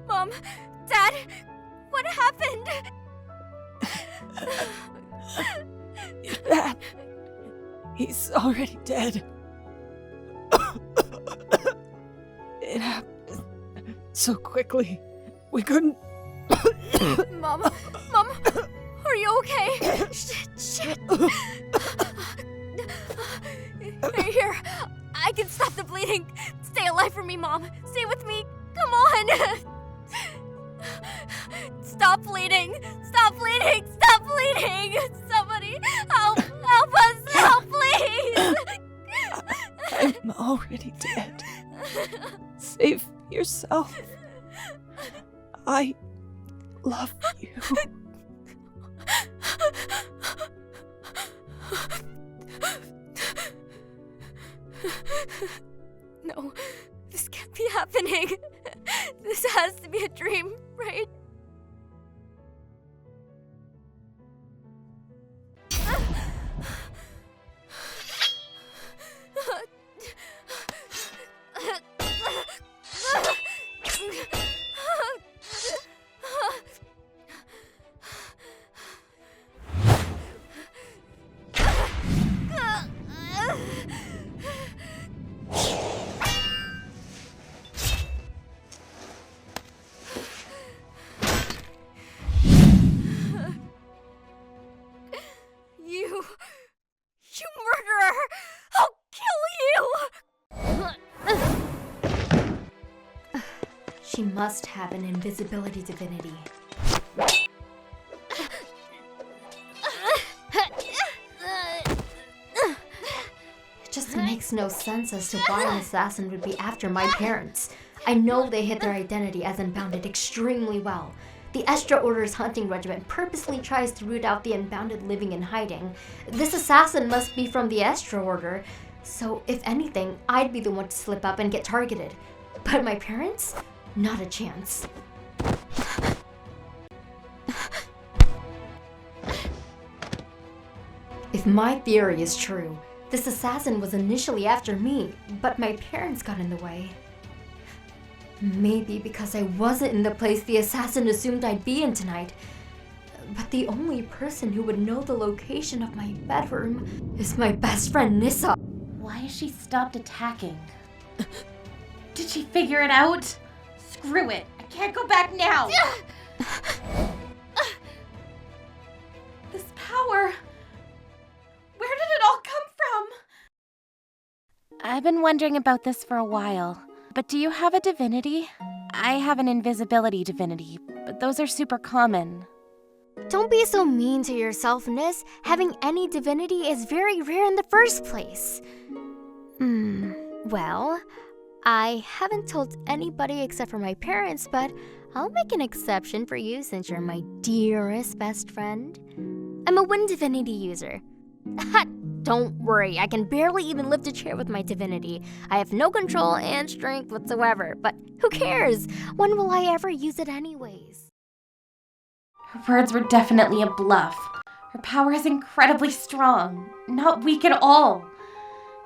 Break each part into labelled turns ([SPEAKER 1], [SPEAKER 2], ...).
[SPEAKER 1] Mom, Dad, what happened?
[SPEAKER 2] Your dad, he's already dead. It happened so quickly. We couldn't.
[SPEAKER 1] Mom, are you okay? Shit. Here, I can stop the bleeding. Stay alive for me, Mom. Stay with me. Come on. Stop bleeding. Stop bleeding. Stop bleeding. Somebody help us. Help, please.
[SPEAKER 2] I'm already dead. Save yourself. I love you.
[SPEAKER 1] No, this can't be happening. This has to be a dream, right? You murderer! I'll kill you!
[SPEAKER 3] She must have an invisibility divinity. It just makes no sense as to why an assassin would be after my parents. I know they hid their identity as Unbounded extremely well. The Astrid Order's hunting regiment purposely tries to root out the Unbounded living in hiding. This assassin must be from the Astrid Order, so if anything, I'd be the one to slip up and get targeted. But my parents? Not a chance. If my theory is true, this assassin was initially after me, but my parents got in the way. Maybe because I wasn't in the place the assassin assumed I'd be in tonight. But the only person who would know the location of my bedroom is my best friend Nissa.
[SPEAKER 4] Why has she stopped attacking? Did she figure it out? Screw it. I can't go back now. This power. Where did it all come from? I've been wondering about this for a while. But do you have a divinity? I have an invisibility divinity, but those are super common.
[SPEAKER 3] Don't be so mean to yourself, Nis. Having any divinity is very rare in the first place. Well, I haven't told anybody except for my parents, but I'll make an exception for you since you're my dearest best friend. I'm a wind divinity user. Don't worry, I can barely even lift a chair with my divinity. I have no control and strength whatsoever, but who cares? When will I ever use it anyways?
[SPEAKER 4] Her words were definitely a bluff. Her power is incredibly strong, not weak at all.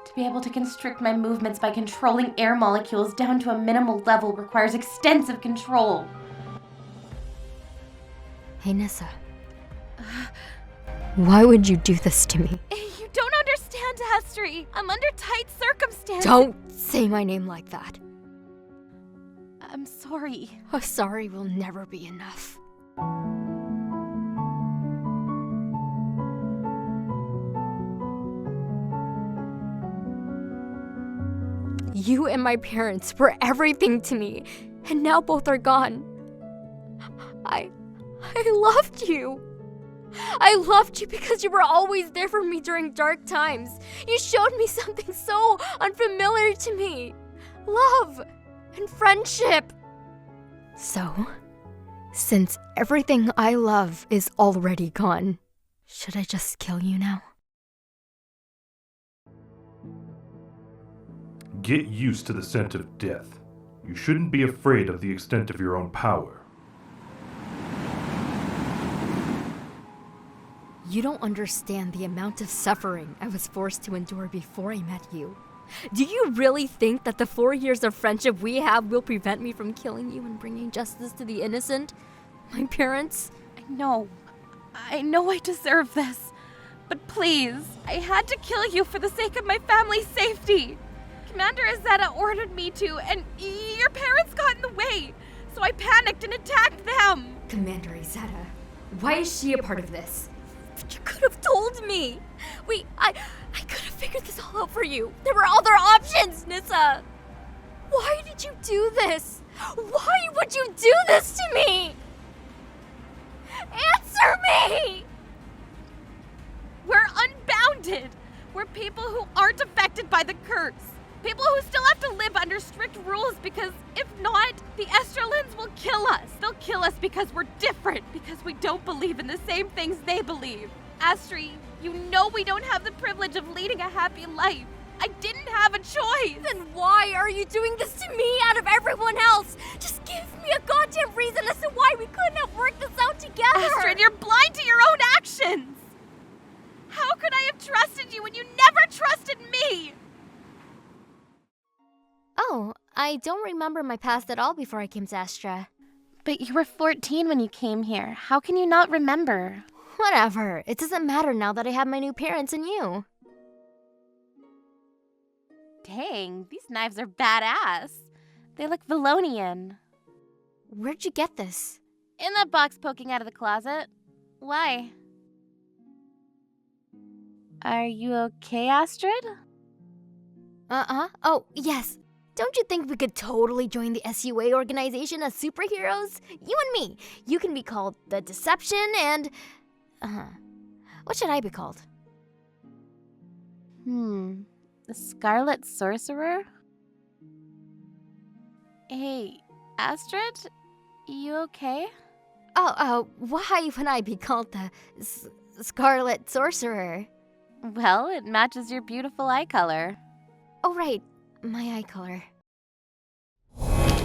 [SPEAKER 4] To be able to constrict my movements by controlling air molecules down to a minimal level requires extensive control.
[SPEAKER 3] Hey, Nissa. Why would you do this to me?
[SPEAKER 4] You don't understand, Astrid. I'm under tight circumstances.
[SPEAKER 3] Don't say my name like that.
[SPEAKER 4] I'm sorry.
[SPEAKER 3] Oh, sorry will never be enough. You and my parents were everything to me, and now both are gone. I loved you. I loved you because you were always there for me during dark times. You showed me something so unfamiliar to me. Love and friendship. So, since everything I love is already gone, should I just kill you now?
[SPEAKER 5] Get used to the scent of death. You shouldn't be afraid of the extent of your own power.
[SPEAKER 3] You don't understand the amount of suffering I was forced to endure before I met you. Do you really think that the 4 years of friendship we have will prevent me from killing you and bringing justice to the innocent? My parents?
[SPEAKER 4] I know I deserve this. But please, I had to kill you for the sake of my family's safety. Commander Azetta ordered me to, and your parents got in the way. So I panicked and attacked them.
[SPEAKER 3] Commander Izetta, why is she a part of this?
[SPEAKER 1] But you could have told me. I could have figured this all out for you. There were other options, Nissa. Why did you do this? Why would you do this to me? Answer me!
[SPEAKER 4] We're unbounded. We're people who aren't affected by the curse. People who still have to live under strict rules because if not, the Estrelins will kill us. They'll kill us because we're different, because we don't believe in the same things they believe. Astrid, you know we don't have the privilege of leading a happy life. I didn't have a choice.
[SPEAKER 1] Then why are you doing this to me out of everyone else? Just give me a goddamn reason as to why we couldn't have worked this out together.
[SPEAKER 4] Astrid, you're blind to your own actions. How could I have trusted you when you never trusted me?
[SPEAKER 3] Oh, I don't remember my past at all before I came to Astra.
[SPEAKER 4] But you were 14 when you came here. How can you not remember?
[SPEAKER 3] Whatever. It doesn't matter now that I have my new parents and you.
[SPEAKER 4] Dang, these knives are badass. They look Valonian.
[SPEAKER 3] Where'd you get this?
[SPEAKER 4] In that box poking out of the closet. Why? Are you okay, Astrid?
[SPEAKER 3] Oh, yes. Don't you think we could totally join the SUA organization as superheroes? You and me. You can be called the Deception and... What should I be called?
[SPEAKER 4] The Scarlet Sorcerer? Hey, Astrid? You okay?
[SPEAKER 3] Why would I be called the Scarlet Sorcerer?
[SPEAKER 4] Well, it matches your beautiful eye color.
[SPEAKER 3] Oh, right. My eye color.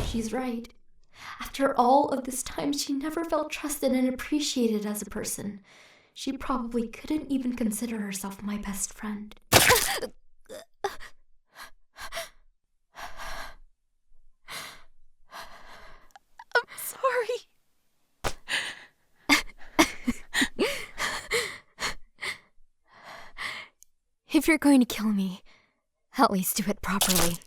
[SPEAKER 3] She's right. After all of this time, she never felt trusted and appreciated as a person. She probably couldn't even consider herself my best friend.
[SPEAKER 4] I'm sorry.
[SPEAKER 3] If you're going to kill me, at least do it properly.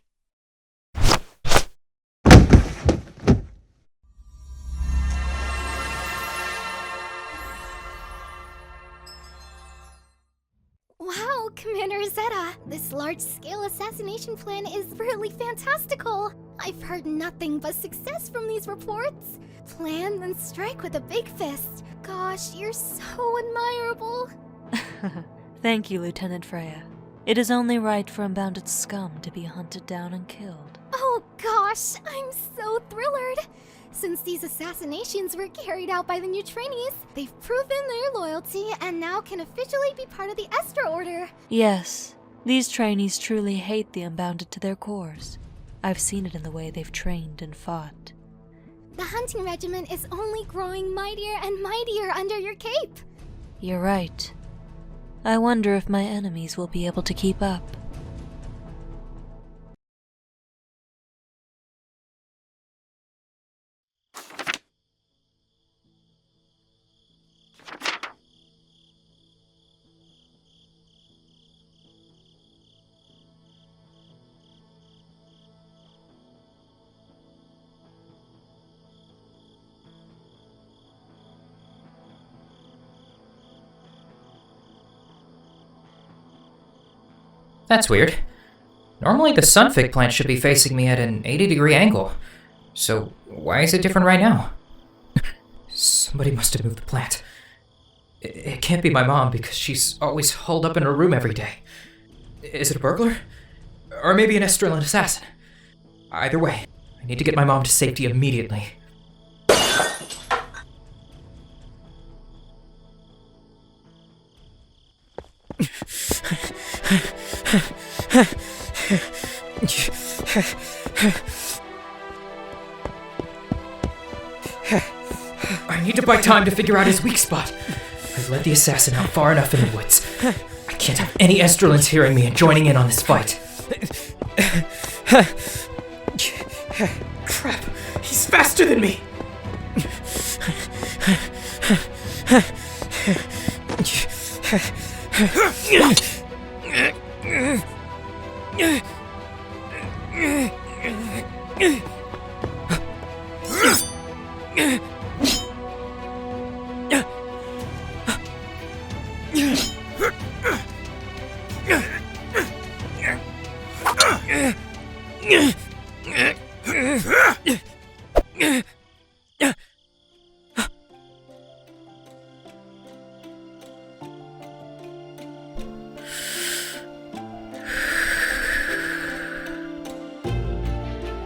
[SPEAKER 1] Wow, Commander Azetta, this large-scale assassination plan is really fantastical. I've heard nothing but success from these reports. Plan then strike with a big fist. Gosh, you're so admirable.
[SPEAKER 6] Thank you, Lieutenant Freya. It is only right for Unbounded scum to be hunted down and killed.
[SPEAKER 1] Oh gosh, I'm so thrilled. Since these assassinations were carried out by the new trainees, they've proven their loyalty and now can officially be part of the Estra Order.
[SPEAKER 6] Yes, these trainees truly hate the Unbounded to their cores. I've seen it in the way they've trained and fought.
[SPEAKER 1] The hunting regiment is only growing mightier and mightier under your cape.
[SPEAKER 6] You're right. I wonder if my enemies will be able to keep up.
[SPEAKER 7] That's weird. Normally the sunfig plant should be facing me at an 80-degree angle. So why is it different right now? Somebody must have moved the plant. It can't be my mom because she's always holed up in her room every day. Is it a burglar? Or maybe an Estrelin assassin? Either way, I need to get my mom to safety immediately. I need to buy time to figure out his weak spot. I've led the assassin out far enough in the woods. I can't have any Estrelins hearing me and joining in on this fight. Crap, he's faster than me!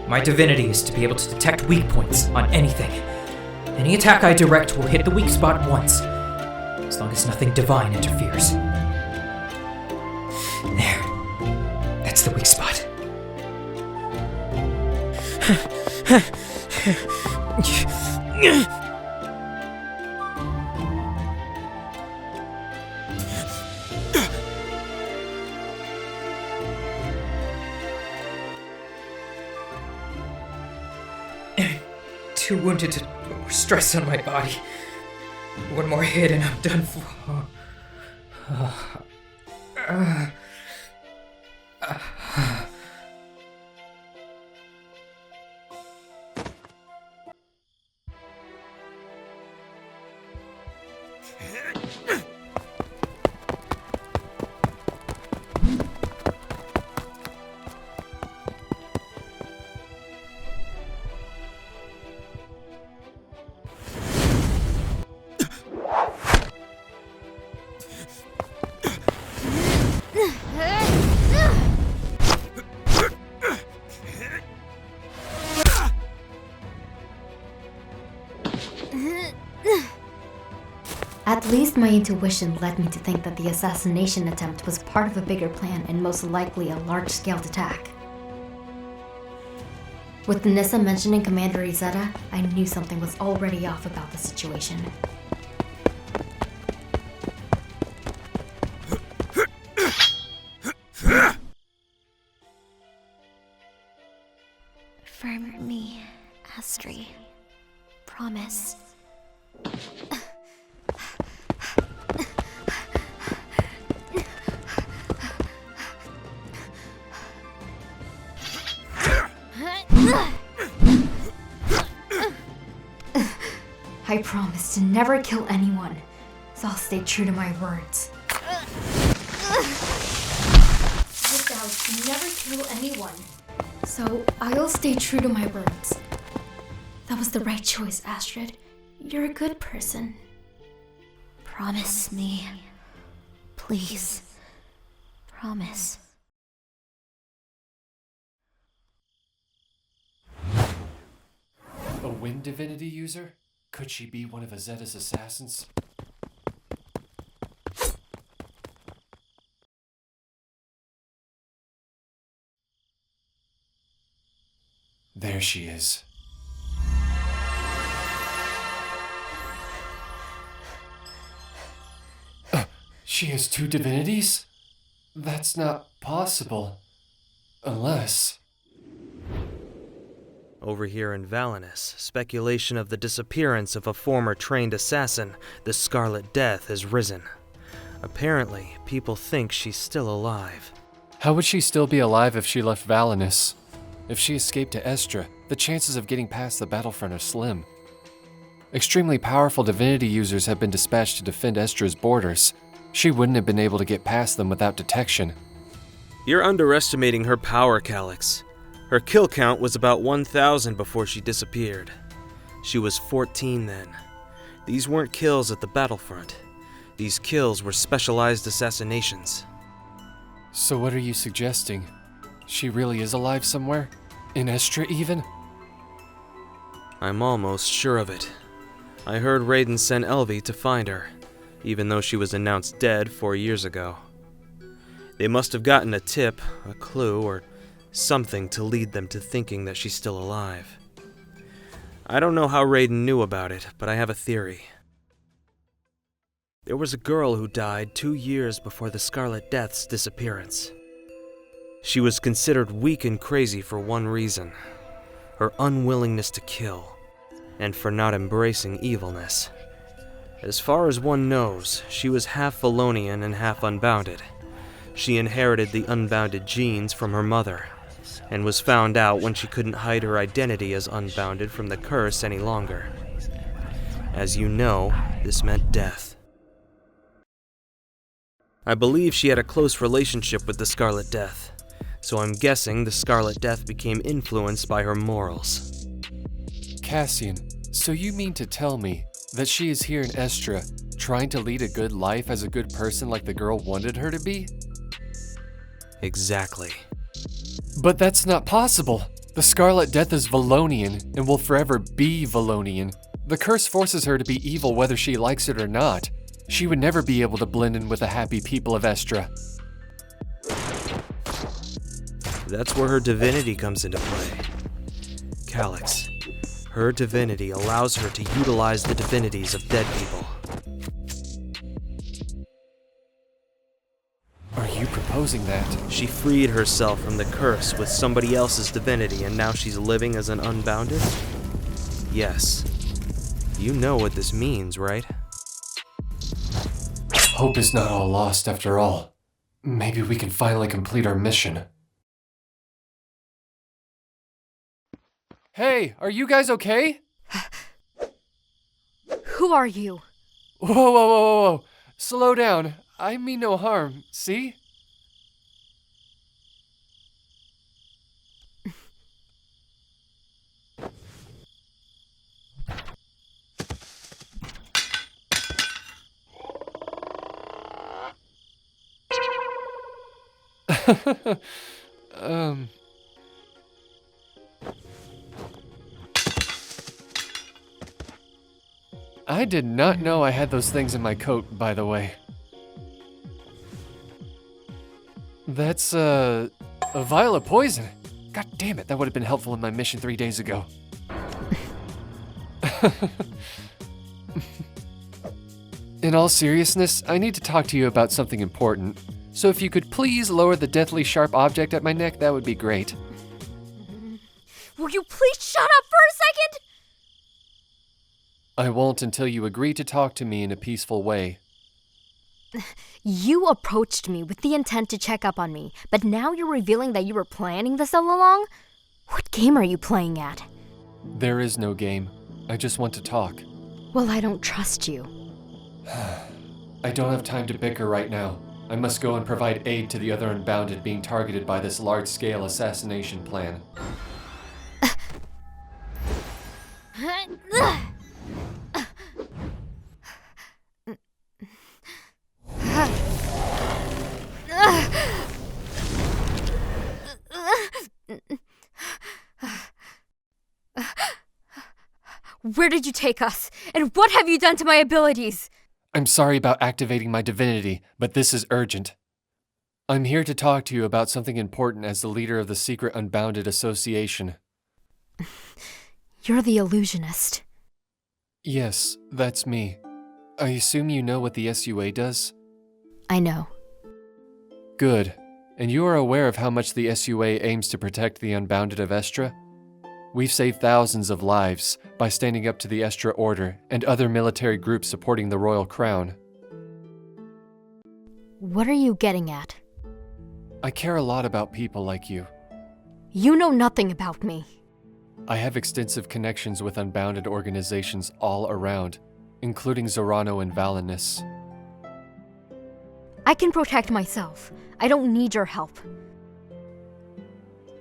[SPEAKER 7] My divinity is to be able to detect weak points on anything. Any attack I direct will hit the weak spot once, as long as nothing divine interferes. There. That's the weak spot. Too wounded to put stress on my body. One more hit and I'm done for.
[SPEAKER 1] At least my intuition led me to think that the assassination attempt was part of a bigger plan and most likely a large-scale attack. With Nissa mentioning Commander Izetta, I knew something was already off about the situation.
[SPEAKER 3] For me, Astrid. Promise.
[SPEAKER 1] I promise to never kill anyone, so I'll stay true to my words. I vowed to never kill anyone, so I'll stay true to my words. That was the right choice, Astrid. You're a good person.
[SPEAKER 3] Promise me. Please. Promise.
[SPEAKER 8] A wind divinity user? Could she be one of Izetta's assassins? There she is. She has two divinities? That's not possible. Unless...
[SPEAKER 9] Over here in Valinus, speculation of the disappearance of a former trained assassin, the Scarlet Death, has risen. Apparently, people think she's still alive.
[SPEAKER 8] How would she still be alive if she left Valinus? If she escaped to Estra, the chances of getting past the battlefront are slim. Extremely powerful divinity users have been dispatched to defend Estra's borders. She wouldn't have been able to get past them without detection.
[SPEAKER 9] You're underestimating her power, Calyx. Her kill count was about 1,000 before she disappeared. She was 14 then. These weren't kills at the battlefront. These kills were specialized assassinations.
[SPEAKER 8] So what are you suggesting? She really is alive somewhere? In Estra even?
[SPEAKER 9] I'm almost sure of it. I heard Raiden sent Elvi to find her, even though she was announced dead 4 years ago. They must have gotten a tip, a clue, or something to lead them to thinking that she's still alive. I don't know how Raiden knew about it, but I have a theory. There was a girl who died 2 years before the Scarlet Death's disappearance. She was considered weak and crazy for one reason: her unwillingness to kill, and for not embracing evilness. As far as one knows, she was half Valonian and half Unbounded. She inherited the Unbounded genes from her mother, and was found out when she couldn't hide her identity as Unbounded from the curse any longer. As you know, this meant death. I believe she had a close relationship with the Scarlet Death, so I'm guessing the Scarlet Death became influenced by her morals.
[SPEAKER 8] Cassian, so you mean to tell me that she is here in Estra, trying to lead a good life as a good person like the girl wanted her to be?
[SPEAKER 9] Exactly.
[SPEAKER 8] But that's not possible. The Scarlet Death is Valonian and will forever be Valonian. The curse forces her to be evil whether she likes it or not. She would never be able to blend in with the happy people of Estra.
[SPEAKER 9] That's where her divinity comes into play. Calyx. Her divinity allows her to utilize the divinities of dead people.
[SPEAKER 8] Are you proposing that?
[SPEAKER 9] She freed herself from the curse with somebody else's divinity, and now she's living as an Unbounded? Yes. You know what this means, right?
[SPEAKER 8] Hope is not all lost after all. Maybe we can finally complete our mission. Hey, are you guys okay?
[SPEAKER 3] Who are you?
[SPEAKER 8] Whoa, whoa, whoa, whoa, whoa. Slow down. I mean no harm, see? I did not know I had those things in my coat, by the way. That's, a vial of poison. God damn it, that would have been helpful in my mission 3 days ago. In all seriousness, I need to talk to you about something important. So if you could please lower the deathly sharp object at my neck, that would be great.
[SPEAKER 3] Will you please shut up for a second?
[SPEAKER 8] I won't until you agree to talk to me in a peaceful way.
[SPEAKER 3] You approached me with the intent to check up on me, but now you're revealing that you were planning this all along? What game are you playing at?
[SPEAKER 8] There is no game. I just want to talk.
[SPEAKER 3] Well, I don't trust you.
[SPEAKER 8] I don't have time to bicker right now. I must go and provide aid to the other Unbounded being targeted by this large-scale assassination plan.
[SPEAKER 3] Where did you take us? And what have you done to my abilities?
[SPEAKER 8] I'm sorry about activating my divinity, but this is urgent. I'm here to talk to you about something important as the leader of the secret Unbounded Association.
[SPEAKER 3] You're the illusionist.
[SPEAKER 8] Yes, that's me. I assume you know what the SUA does?
[SPEAKER 3] I know.
[SPEAKER 8] Good. And you are aware of how much the SUA aims to protect the Unbounded of Estra? We've saved thousands of lives by standing up to the Estra Order and other military groups supporting the Royal Crown.
[SPEAKER 3] What are you getting at?
[SPEAKER 8] I care a lot about people like you.
[SPEAKER 3] You know nothing about me.
[SPEAKER 8] I have extensive connections with Unbounded organizations all around, including Zorano and Valinus.
[SPEAKER 3] I can protect myself. I don't need your help.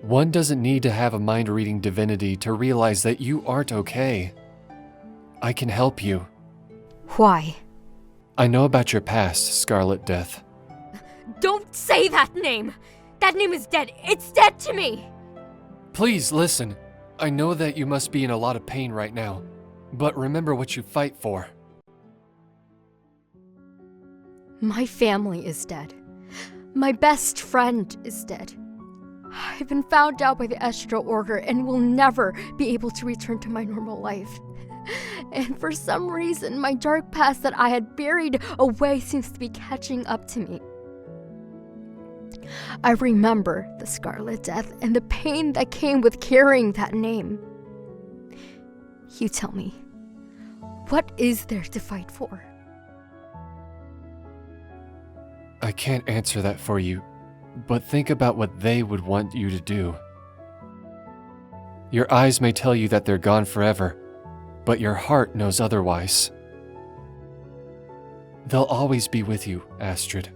[SPEAKER 8] One doesn't need to have a mind-reading divinity to realize that you aren't okay. I can help you.
[SPEAKER 3] Why?
[SPEAKER 8] I know about your past, Scarlet Death.
[SPEAKER 3] Don't say that name! That name is dead. It's dead to me!
[SPEAKER 8] Please listen. I know that you must be in a lot of pain right now, but remember what you fight for.
[SPEAKER 3] My family is dead. My best friend is dead. I've been found out by the Estra Order and will never be able to return to my normal life. And for some reason, my dark past that I had buried away seems to be catching up to me. I remember the Scarlet Death and the pain that came with carrying that name. You tell me, what is there to fight for?
[SPEAKER 8] I can't answer that for you, but think about what they would want you to do. Your eyes may tell you that they're gone forever, but your heart knows otherwise. They'll always be with you, Astrid.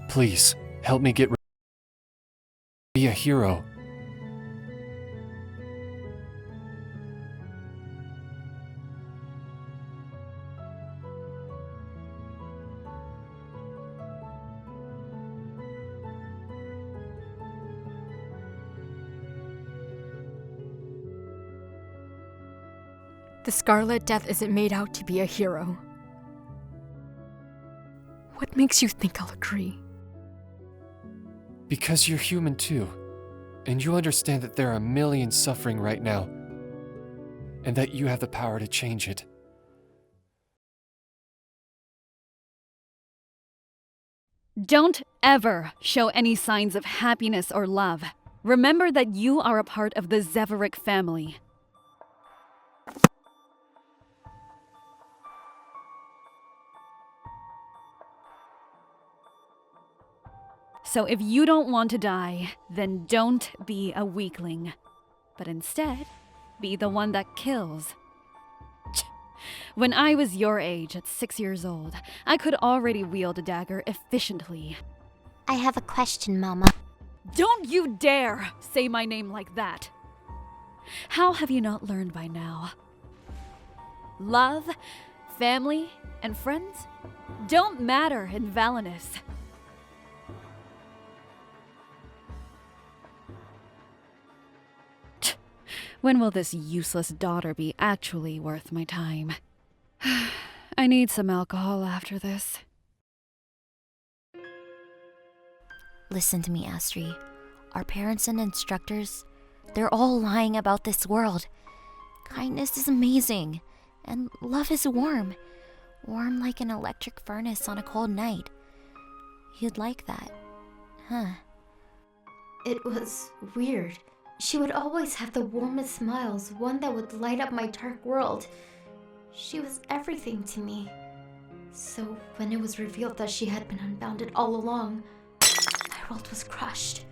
[SPEAKER 8] Please, help me be a hero.
[SPEAKER 3] The Scarlet Death isn't made out to be a hero. What makes you think I'll agree?
[SPEAKER 8] Because you're human too, and you understand that there are millions suffering right now, and that you have the power to change it.
[SPEAKER 10] Don't ever show any signs of happiness or love. Remember that you are a part of the Zeverick family. So if you don't want to die, then don't be a weakling, but instead, be the one that kills. When I was your age, at 6 years old, I could already wield a dagger efficiently.
[SPEAKER 1] I have a question, Mama.
[SPEAKER 10] Don't you dare say my name like that! How have you not learned by now? Love, family, and friends don't matter in Valinus. When will this useless daughter be actually worth my time? I need some alcohol after this.
[SPEAKER 11] Listen to me, Astrid. Our parents and instructors, they're all lying about this world. Kindness is amazing, and love is warm. Warm like an electric furnace on a cold night. You'd like that, huh?
[SPEAKER 1] It was weird. She would always have the warmest smiles, one that would light up my dark world. She was everything to me. So when it was revealed that she had been unbounded all along, my world was crushed.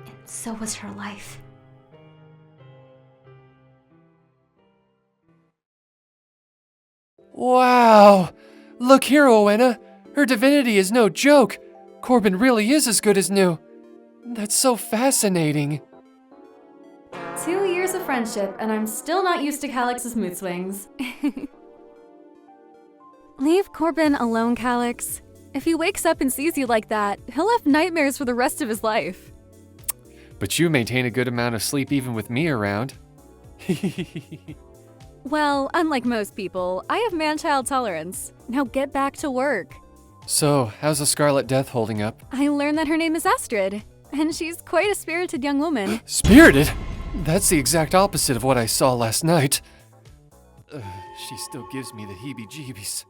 [SPEAKER 1] And so was her life.
[SPEAKER 8] Wow! Look here, Owena! Her divinity is no joke! Corbin really is as good as new! That's so fascinating!
[SPEAKER 12] 2 years of friendship, and I'm still not used to Calix's mood swings. Leave Corbin alone, Calix. If he wakes up and sees you like that, he'll have nightmares for the rest of his life.
[SPEAKER 8] But you maintain a good amount of sleep even with me around.
[SPEAKER 12] Well, unlike most people, I have man-child tolerance. Now get back to work.
[SPEAKER 8] So, how's the Scarlet Death holding up?
[SPEAKER 12] I learned that her name is Astrid, and she's quite a spirited young woman.
[SPEAKER 8] Spirited? That's the exact opposite of what I saw last night. She still gives me the heebie-jeebies.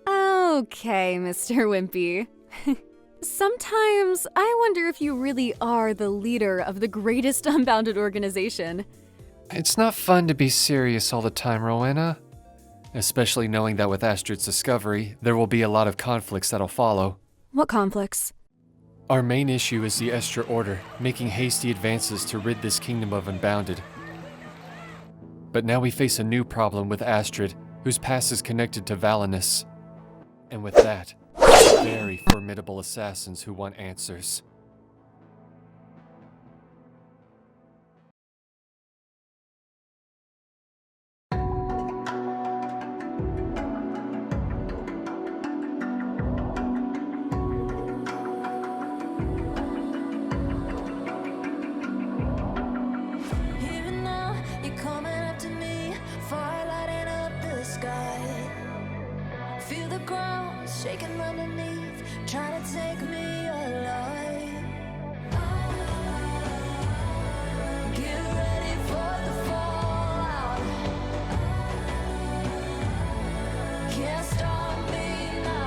[SPEAKER 12] Okay, Mr. Wimpy. Sometimes I wonder if you really are the leader of the greatest Unbounded organization.
[SPEAKER 8] It's not fun to be serious all the time, Rowena. Especially knowing that with Astrid's discovery, there will be a lot of conflicts that'll follow.
[SPEAKER 12] What conflicts?
[SPEAKER 8] Our main issue is the Estra Order, making hasty advances to rid this kingdom of Unbounded. But now we face a new problem with Astrid, whose past is connected to Valinus. And with that, very formidable assassins who want answers.
[SPEAKER 13] Shaking underneath, trying to take me alive. Get ready for the fallout. Can't stop me now.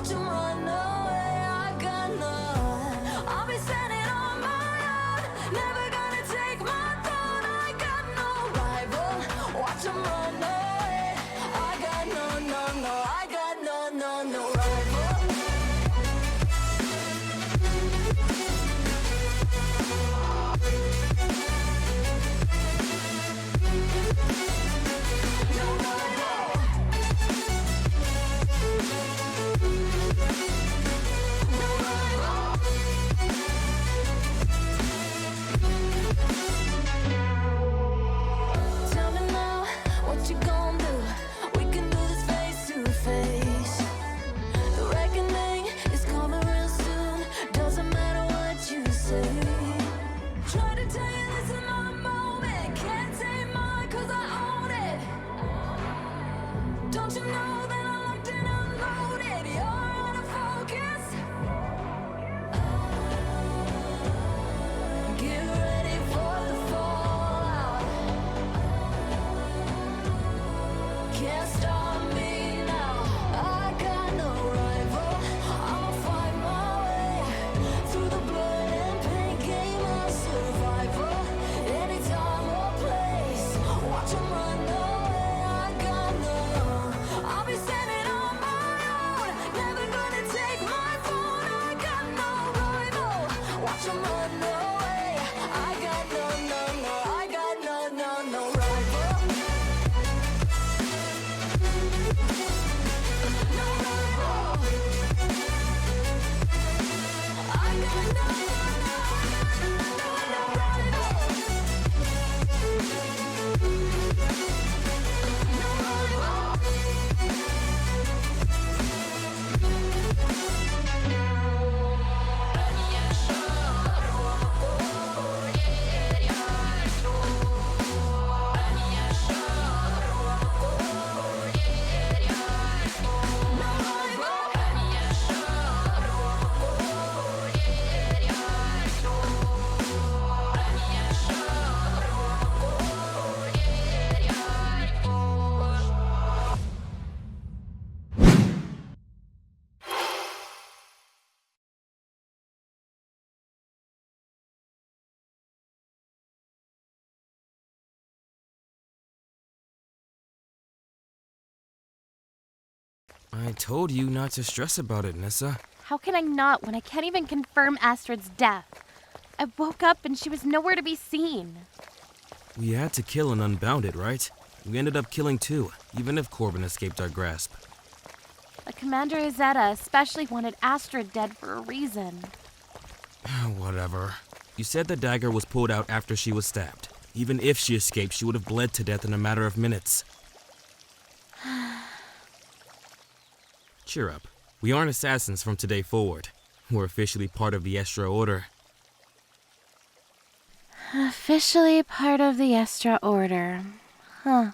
[SPEAKER 13] Watch 'em run away, I got none. I'll be standing on my own, never gonna take my throne. I got no rival. Watch 'em run away. I got no, I got no rival. Tell me now, what you gonna do? We can do this face to face. The reckoning is coming real soon. Doesn't matter what you say. Try to tell you this is my moment. Can't take mine 'cause I own it. Don't you know that I'm locked and unloaded? You're out of focus. Get ready for the fallout. Can't stop me now. I got no rival. I'ma fight my way through the blood and pain. Game of survival. Any time or place. Watch 'em run away. I got no. I'll be standing on my own. Never gonna take my phone. I got no rival. Watch 'em run away. I got no. I got no rival.
[SPEAKER 14] I told you not to stress about it, Nissa.
[SPEAKER 4] How can I not when I can't even confirm Astrid's death? I woke up and she was nowhere to be seen.
[SPEAKER 14] We had to kill an Unbounded, right? We ended up killing two, even if Corbin escaped our grasp.
[SPEAKER 4] But Commander Izetta especially wanted Astrid dead for a reason.
[SPEAKER 14] Whatever. You said the dagger was pulled out after she was stabbed. Even if she escaped, she would have bled to death in a matter of minutes. Cheer up. We aren't assassins from today forward. We're officially part of the Extra Order.
[SPEAKER 4] Officially part of the Extra Order. Huh.